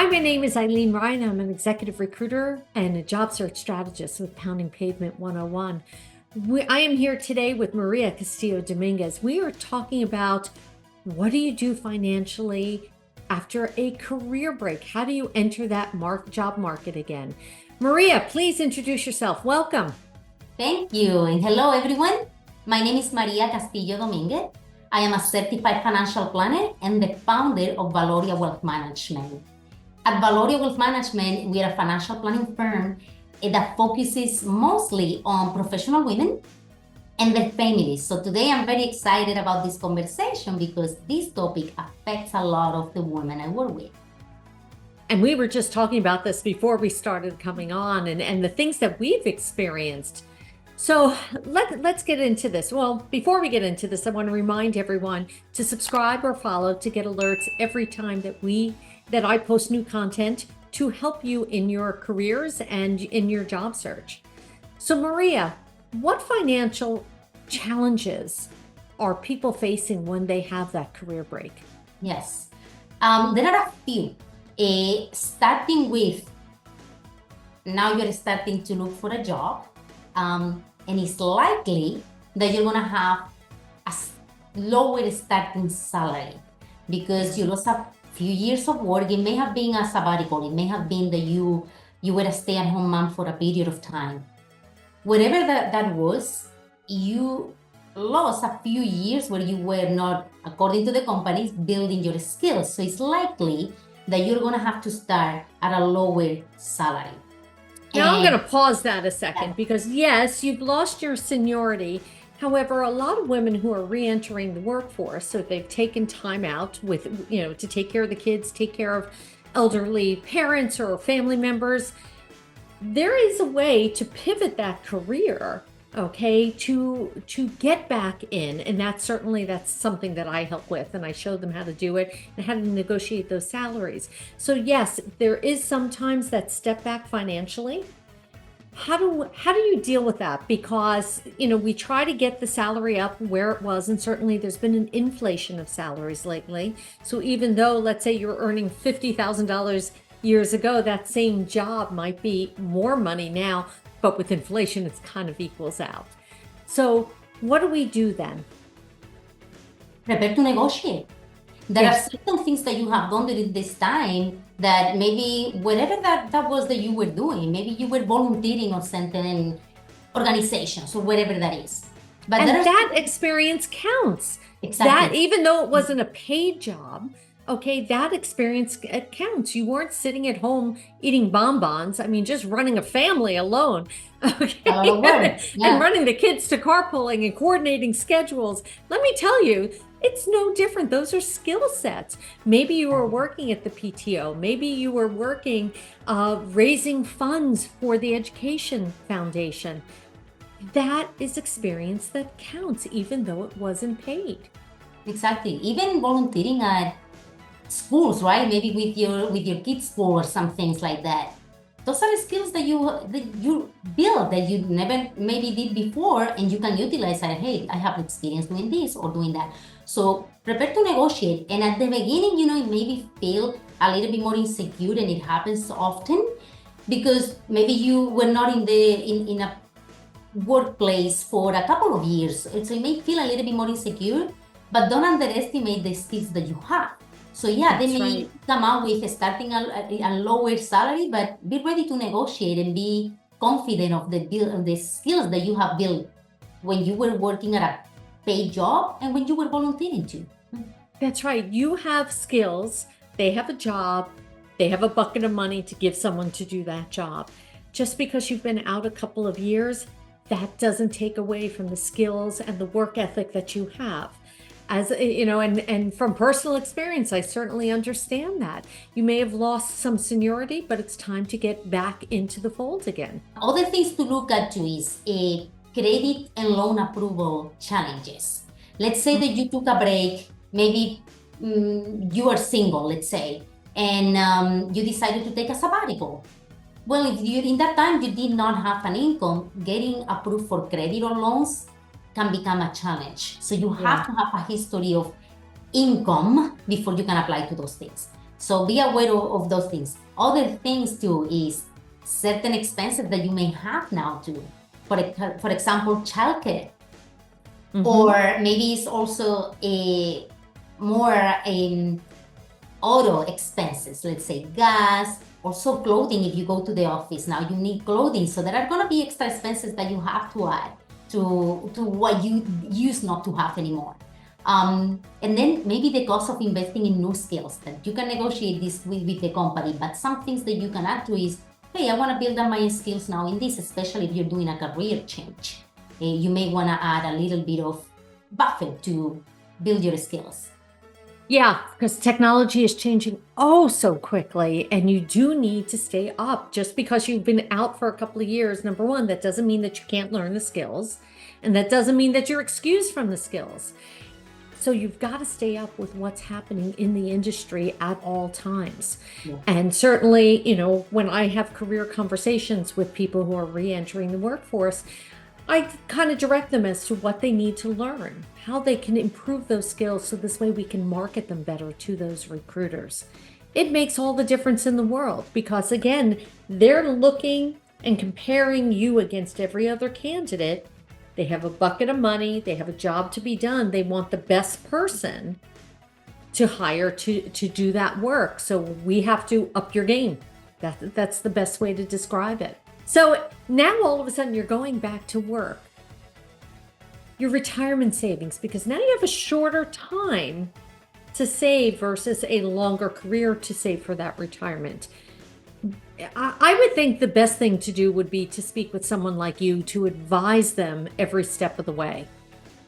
Hi, my name is Ilene Rein. I'm an executive recruiter and a job search strategist with Pounding Pavement 101. I am here today with Maria Castillo Dominguez. We are talking about what do you do financially after a career break? How do you enter that job market again? Maria, please introduce yourself. Welcome. Thank you, and hello everyone. My name is Maria Castillo Dominguez. I am a certified financial planner and the founder of Valoria Wealth Management. At Valoria Wealth Management, we are a financial planning firm that focuses mostly on professional women and their families. So today I'm very excited about this conversation because this topic affects a lot of the women I work with. And we were just talking about this before we started coming on and the things that we've experienced. So let's get into this. Well, before we get into this, I want to remind everyone to subscribe or follow to get alerts every time that I post new content to help you in your careers and in your job search. So Maria, what financial challenges are people facing when they have that career break? Yes, there are a few. Starting with, now you're starting to look for a job, and it's likely that you're gonna have a lower starting salary because you lost a few years of work. It may have been a sabbatical. It may have been that you were a stay-at-home mom for a period of time. Whatever that was, you lost a few years where you were not, according to the companies, building your skills. So it's likely that you're gonna have to start at a lower salary. Now I'm going to pause that a second because yes, you've lost your seniority. However, a lot of women who are re-entering the workforce, so they've taken time out with, to take care of the kids, take care of elderly parents or family members. There is a way to pivot that career, okay, to get back in. And that's something that I help with, and I show them how to do it and how to negotiate those salaries. So yes, there is sometimes that step back financially. How do you deal with that? Because, we try to get the salary up where it was, and certainly there's been an inflation of salaries lately. So even though, let's say you're earning $50,000 years ago, that same job might be more money now, but with inflation, it kind of equals out. So what do we do then? Prepare to negotiate. There are certain things that you have done during this time that maybe whatever that was that you were doing, maybe you were volunteering or certain organizations or whatever that is. But that experience counts. Exactly. That, even though it wasn't a paid job, okay, that experience, it counts. You weren't sitting at home eating bonbons. I mean, just running a family alone, okay? And running the kids to carpooling and coordinating schedules. Let me tell you, it's no different. Those are skill sets. Maybe you were working at the PTO. Maybe you were working raising funds for the education foundation. That is experience that counts, even though it wasn't paid. Exactly. Even volunteering at schools, right? Maybe with your kids' school or some things like that. Those are skills that you build that you never maybe did before, and you can utilize that. Hey, I have experience doing this or doing that. So prepare to negotiate. And at the beginning, it maybe feel a little bit more insecure, and it happens often because maybe you were not in a workplace for a couple of years. So you may feel a little bit more insecure, but don't underestimate the skills that you have. So they may come out with starting a lower salary, but be ready to negotiate and be confident of the skills that you have built when you were working at a paid job and when you were volunteering too. That's right. You have skills. They have a job. They have a bucket of money to give someone to do that job. Just because you've been out a couple of years, that doesn't take away from the skills and the work ethic that you have. As and from personal experience, I certainly understand that. You may have lost some seniority, but it's time to get back into the fold again. Other things to look at too is credit and loan approval challenges. Let's say that you took a break, maybe you are single, let's say, and you decided to take a sabbatical. Well, if in that time you did not have an income, getting approved for credit or loans can become a challenge. So you have to have a history of income before you can apply to those things. So be aware of those things. Other things too is certain expenses that you may have now too. For example, childcare. Or maybe it's also a more auto expenses, let's say gas, also clothing. If you go to the office now, you need clothing. So there are going to be extra expenses that you have to add to what you used not to have anymore. And then maybe the cost of investing in new skills that you can negotiate this with the company. But some things that you can add to is, hey, I want to build up my skills now in this, especially if you're doing a career change. You may want to add a little bit of buffer to build your skills. Yeah, because technology is changing oh so quickly, and you do need to stay up. Just because you've been out for a couple of years, number one, that doesn't mean that you can't learn the skills, and that doesn't mean that you're excused from the skills. So you've got to stay up with what's happening in the industry at all times. Yeah. And certainly, you know, when I have career conversations with people who are re-entering the workforce, I kind of direct them as to what they need to learn, how they can improve those skills, so this way we can market them better to those recruiters. It makes all the difference in the world, because again, they're looking and comparing you against every other candidate. They have a bucket of money, they have a job to be done, they want the best person to hire to do that work. So we have to up your game. That's the best way to describe it. So now all of a sudden you're going back to work. Your retirement savings, because now you have a shorter time to save versus a longer career to save for that retirement. I would think the best thing to do would be to speak with someone like you to advise them every step of the way.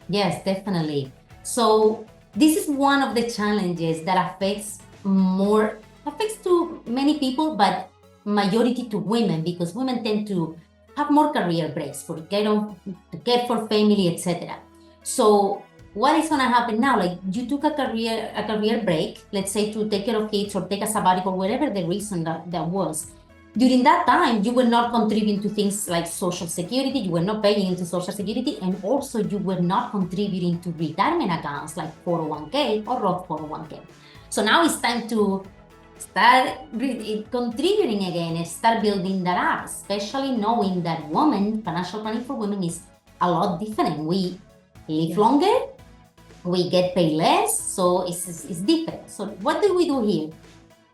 Yes, definitely. So this is one of the challenges that affects to many people, but majority to women, because women tend to have more career breaks to care for family, etc. So what is going to happen now? Like, you took a career break, let's say to take care of kids or take a sabbatical, whatever the reason that was. During that time, you were not contributing to things like Social Security, you were not paying into Social Security, and also you were not contributing to retirement accounts like 401k or Roth 401k. So now it's time to start contributing again and start building that up, especially knowing that financial planning for women is a lot different. We live longer, we get paid less, so it's different. So what do we do here?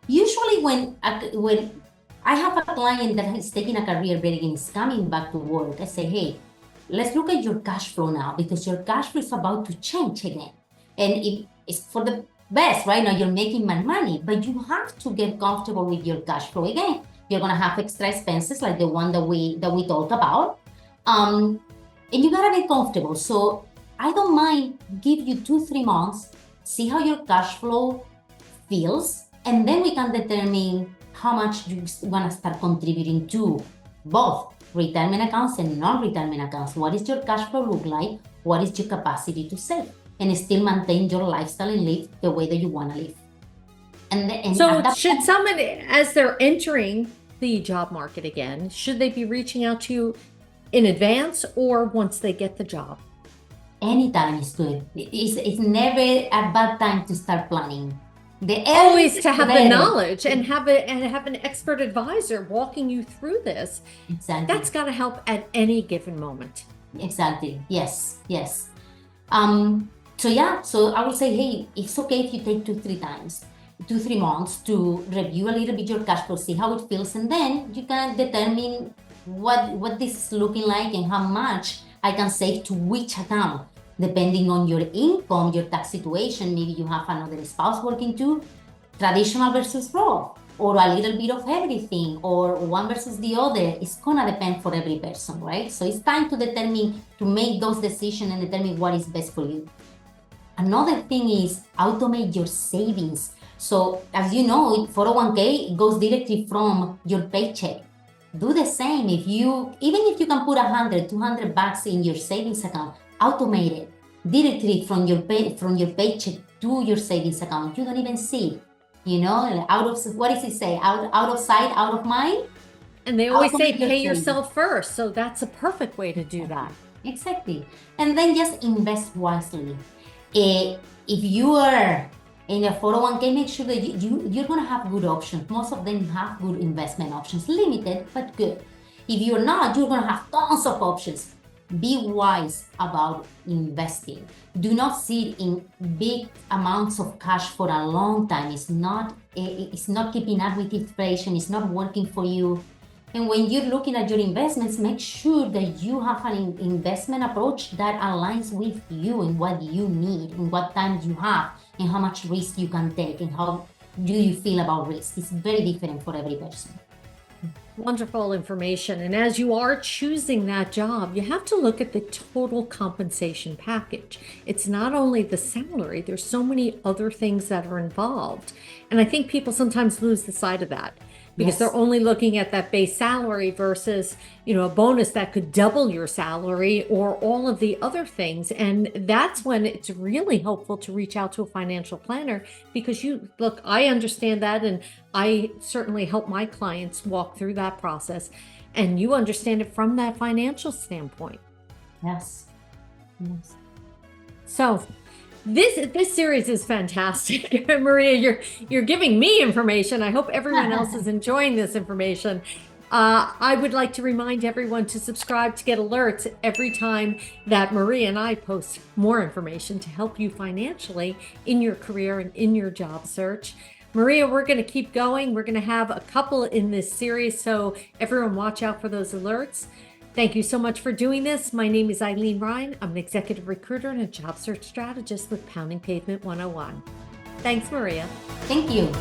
Usually when I have a client that is taking a career break and is coming back to work, I say, hey, let's look at your cash flow now, because your cash flow is about to change again. And it's for the best. Right now you're making more money, but you have to get comfortable with your cash flow again. You're gonna have extra expenses like the one that we talked about, and you gotta get comfortable. So I don't mind give you 2-3 months, see how your cash flow feels, and then we can determine how much you want to start contributing to both retirement accounts and non-retirement accounts. What does your cash flow look like? What is your capacity to save? And still maintain your lifestyle and live the way that you want to live. And so should someone, as they're entering the job market again, should they be reaching out to you in advance or once they get the job? Anytime is good. It's never a bad time to start planning. Always to have the knowledge and have an expert advisor walking you through this. Exactly. That's got to help at any given moment. Exactly. Yes. So I would say, hey, it's okay if you take 2-3 months to review a little bit your cash flow, see how it feels, and then you can determine what this is looking like and how much I can save to which account, depending on your income, your tax situation. Maybe you have another spouse working too, traditional versus Roth, or a little bit of everything, or one versus the other. It's gonna depend for every person, right? So it's time to make those decisions and determine what is best for you. Another thing is automate your savings. So as you know, 401k goes directly from your paycheck. Do the same. Even if you can put $100-200 in your savings account, automate it directly from your paycheck to your savings account. You don't even see it. What does it say? Out of sight, out of mind. And they always say pay yourself first. So that's a perfect way to do that. Exactly. And then just invest wisely. If you are In a 401k, make sure that you're going to have good options. Most of them have good investment options, limited, but good. If you're not, you're going to have tons of options. Be wise about investing. Do not sit in big amounts of cash for a long time. It's not keeping up with inflation. It's not working for you. And when you're looking at your investments, make sure that you have an investment approach that aligns with you and what you need and what time you have and how much risk you can take and how do you feel about risk. It's very different for every person. Wonderful information. And as you are choosing that job, you have to look at the total compensation package. It's not only the salary, there's so many other things that are involved. And I think people sometimes lose the sight of that because they're only looking at that base salary versus, a bonus that could double your salary or all of the other things. And that's when it's really helpful to reach out to a financial planner because I understand that. And I certainly help my clients walk through that process. And you understand it from that financial standpoint. Yes. So this series is fantastic. Maria, you're giving me information. I hope everyone else is enjoying this information. I would like to remind everyone to subscribe to get alerts every time that Maria and I post more information to help you financially in your career and in your job search. Maria, we're going to keep going. We're going to have a couple in this series, so everyone watch out for those alerts. Thank you so much for doing this. My name is Ilene Rein. I'm an executive recruiter and a job search strategist with Pounding Pavement 101. Thanks, Maria. Thank you.